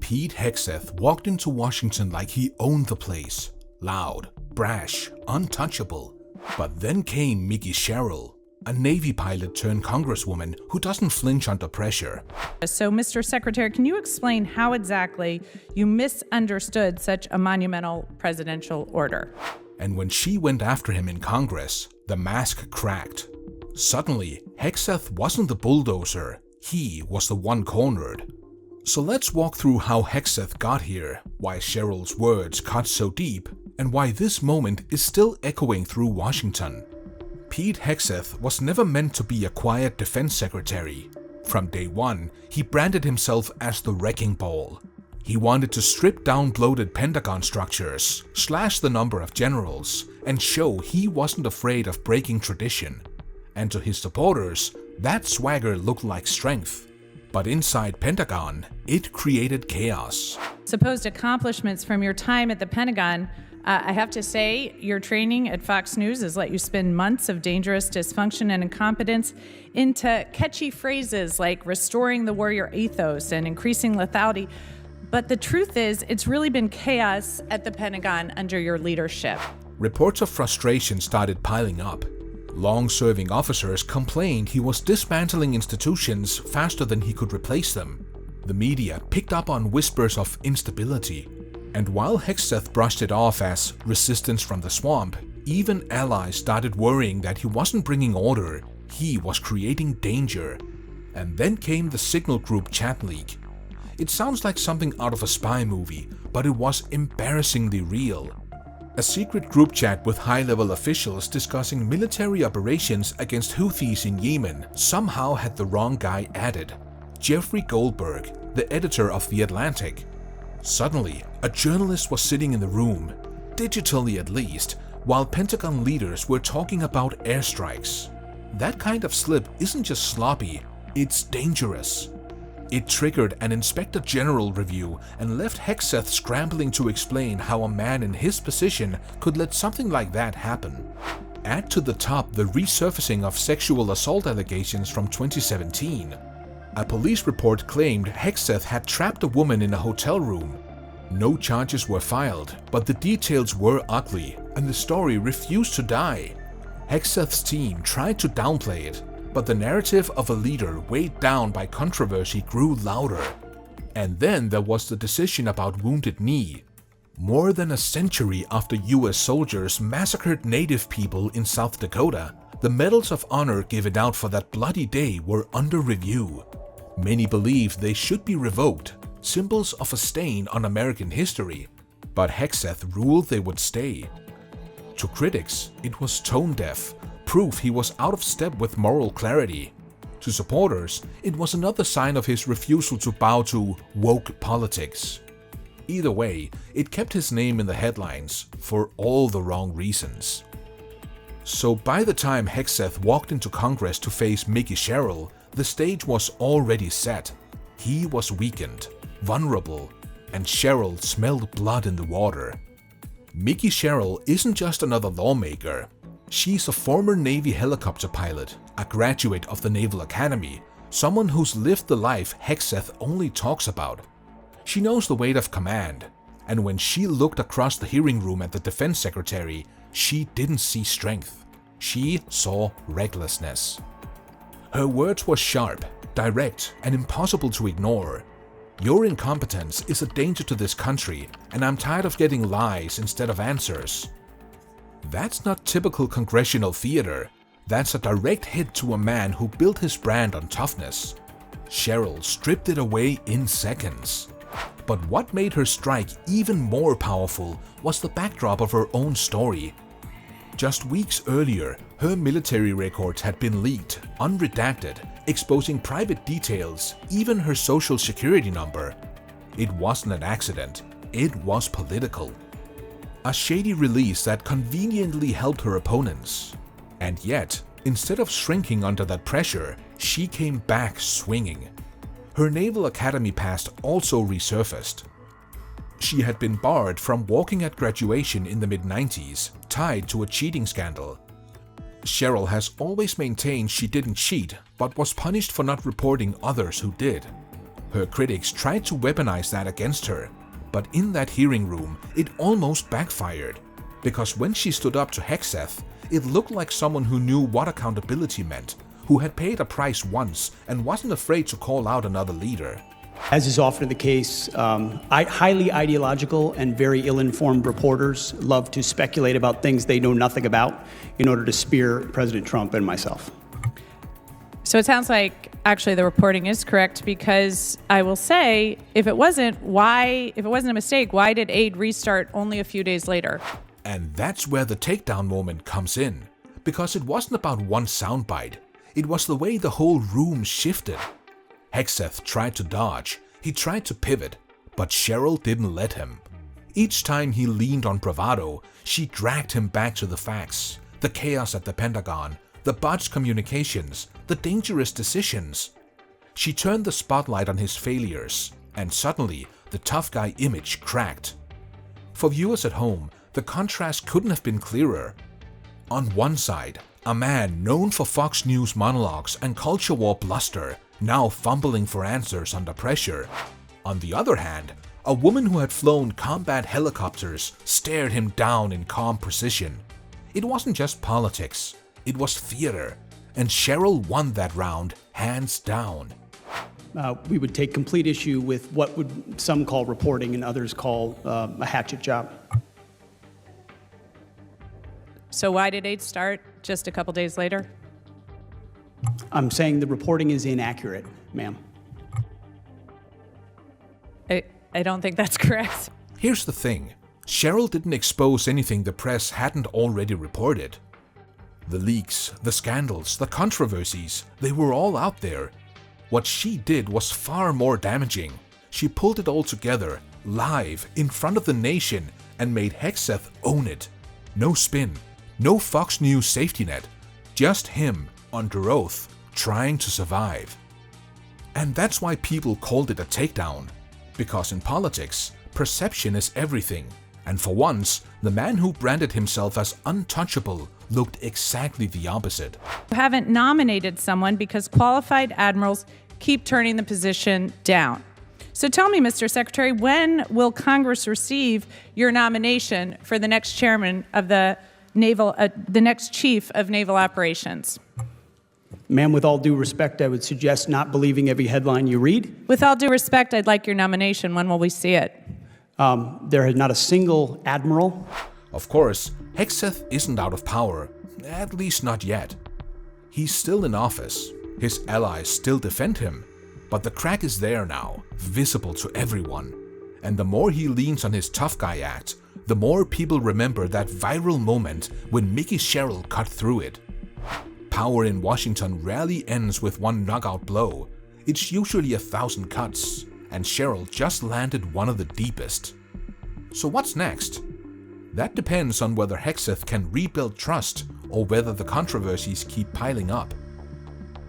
Pete Hegseth walked into Washington like he owned the place. Loud, brash, untouchable. But then came Mikie Sherrill, a Navy pilot turned congresswoman who doesn't flinch under pressure. So, Mr. Secretary, can you explain how exactly you misunderstood such a monumental presidential order? And when she went after him in Congress, the mask cracked. Suddenly, Hegseth wasn't the bulldozer, he was the one cornered. So let's walk through how Hegseth got here, why Sherrill's words cut so deep, and why this moment is still echoing through Washington. Pete Hegseth was never meant to be a quiet defense secretary. From day one, he branded himself as the wrecking ball. He wanted to strip down bloated Pentagon structures, slash the number of generals, and show he wasn't afraid of breaking tradition. And to his supporters, that swagger looked like strength. But inside Pentagon, it created chaos. Supposed accomplishments from your time at the Pentagon. I have to say, your training at Fox News has let you spin months of dangerous dysfunction and incompetence into catchy phrases like restoring the warrior ethos and increasing lethality. But the truth is, it's really been chaos at the Pentagon under your leadership. Reports of frustration started piling up. Long-serving officers complained he was dismantling institutions faster than he could replace them. The media picked up on whispers of instability. And while Hegseth brushed it off as resistance from the swamp, even allies started worrying that he wasn't bringing order, he was creating danger. And then came the Signal Group chat leak. It sounds like something out of a spy movie, but it was embarrassingly real. A secret group chat with high-level officials discussing military operations against Houthis in Yemen somehow had the wrong guy added. Jeffrey Goldberg, the editor of The Atlantic. Suddenly, a journalist was sitting in the room, digitally at least, while Pentagon leaders were talking about airstrikes. That kind of slip isn't just sloppy, it's dangerous. It triggered an Inspector General review and left Hegseth scrambling to explain how a man in his position could let something like that happen. Add to the top the resurfacing of sexual assault allegations from 2017. A police report claimed Hegseth had trapped a woman in a hotel room. No charges were filed, but the details were ugly, and the story refused to die. Hegseth's team tried to downplay it, but the narrative of a leader weighed down by controversy grew louder. And then there was the decision about Wounded Knee. More than a century after US soldiers massacred native people in South Dakota, the medals of honor given out for that bloody day were under review. Many believed they should be revoked, symbols of a stain on American history, but Hegseth ruled they would stay. To critics, it was tone-deaf, proof he was out of step with moral clarity. To supporters, it was another sign of his refusal to bow to woke politics. Either way, it kept his name in the headlines for all the wrong reasons. So by the time Hegseth walked into Congress to face Mikie Sherrill, the stage was already set. He was weakened, vulnerable, and Sherrill smelled blood in the water. Mikie Sherrill isn't just another lawmaker. She's a former Navy helicopter pilot, a graduate of the Naval Academy, someone who's lived the life Hegseth only talks about. She knows the weight of command, and when she looked across the hearing room at the defense secretary, she didn't see strength. She saw recklessness. Her words were sharp, direct, and impossible to ignore. Your incompetence is a danger to this country, and I'm tired of getting lies instead of answers. That's not typical congressional theater. That's a direct hit to a man who built his brand on toughness. Sherrill stripped it away in seconds. But what made her strike even more powerful was the backdrop of her own story. Just weeks earlier, her military records had been leaked, unredacted, exposing private details, even her social security number. It wasn't an accident, it was political. A shady release that conveniently helped her opponents. And yet, instead of shrinking under that pressure, she came back swinging. Her Naval Academy past also resurfaced. She had been barred from walking at graduation in the mid-90s, tied to a cheating scandal. Sherrill has always maintained she didn't cheat, but was punished for not reporting others who did. Her critics tried to weaponize that against her, but in that hearing room, it almost backfired. Because when she stood up to Hegseth, it looked like someone who knew what accountability meant, who had paid a price once and wasn't afraid to call out another leader. As is often the case, highly ideological and very ill-informed reporters love to speculate about things they know nothing about in order to spear President Trump and myself. So it sounds like actually the reporting is correct, because I will say, if it wasn't a mistake, why did aid restart only a few days later? And that's where the takedown moment comes in, because it wasn't about one soundbite. It was the way the whole room shifted. Hegseth tried to dodge, he tried to pivot, but Sherrill didn't let him. Each time he leaned on bravado, she dragged him back to the facts, the chaos at the Pentagon, the botched communications, the dangerous decisions. She turned the spotlight on his failures, and suddenly the tough guy image cracked. For viewers at home, the contrast couldn't have been clearer. On one side, a man known for Fox News monologues and culture war bluster, now fumbling for answers under pressure. On the other hand, a woman who had flown combat helicopters stared him down in calm precision. It wasn't just politics, it was theater, and Sherrill won that round hands down. We would take complete issue with what would some call reporting and others call a hatchet job. So why did aid start just a couple days later? I'm saying the reporting is inaccurate, ma'am. I don't think that's correct. Here's the thing, Sherrill didn't expose anything the press hadn't already reported. The leaks, the scandals, the controversies, they were all out there. What she did was far more damaging. She pulled it all together, live, in front of the nation, and made Hegseth own it. No spin, no Fox News safety net, just him, under oath, trying to survive. And that's why people called it a takedown. Because in politics, perception is everything. And for once, the man who branded himself as untouchable looked exactly the opposite. You haven't nominated someone because qualified admirals keep turning the position down. So tell me, Mr. Secretary, when will Congress receive your nomination for the next chairman of the next chief of naval operations? Ma'am, with all due respect, I would suggest not believing every headline you read. With all due respect, I'd like your nomination. When will we see it? There is not a single admiral. Of course, Hegseth isn't out of power, at least not yet. He's still in office, his allies still defend him, but the crack is there now, visible to everyone. And the more he leans on his tough guy act, the more people remember that viral moment when Mikie Sherrill cut through it. Power in Washington rarely ends with one knockout blow. It's usually 1,000 cuts, and Sherrill just landed one of the deepest. So what's next? That depends on whether Hegseth can rebuild trust or whether the controversies keep piling up.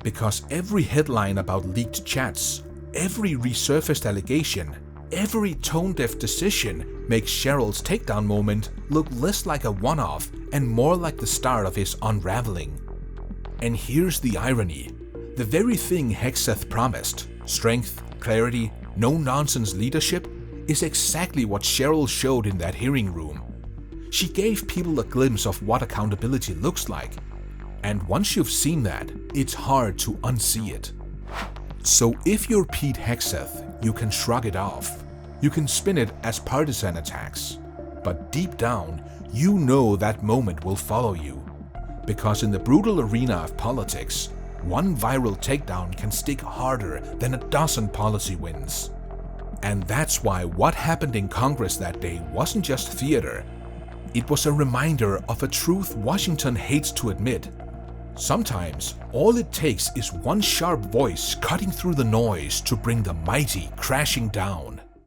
Because every headline about leaked chats, every resurfaced allegation, every tone-deaf decision makes Sherrill's takedown moment look less like a one-off and more like the start of his unraveling. And here's the irony. The very thing Hegseth promised, strength, clarity, no-nonsense leadership, is exactly what Sherrill showed in that hearing room. She gave people a glimpse of what accountability looks like. And once you've seen that, it's hard to unsee it. So if you're Pete Hegseth, you can shrug it off. You can spin it as partisan attacks. But deep down, you know that moment will follow you. Because in the brutal arena of politics, one viral takedown can stick harder than a dozen policy wins. And that's why what happened in Congress that day wasn't just theater. It was a reminder of a truth Washington hates to admit. Sometimes, all it takes is one sharp voice cutting through the noise to bring the mighty crashing down.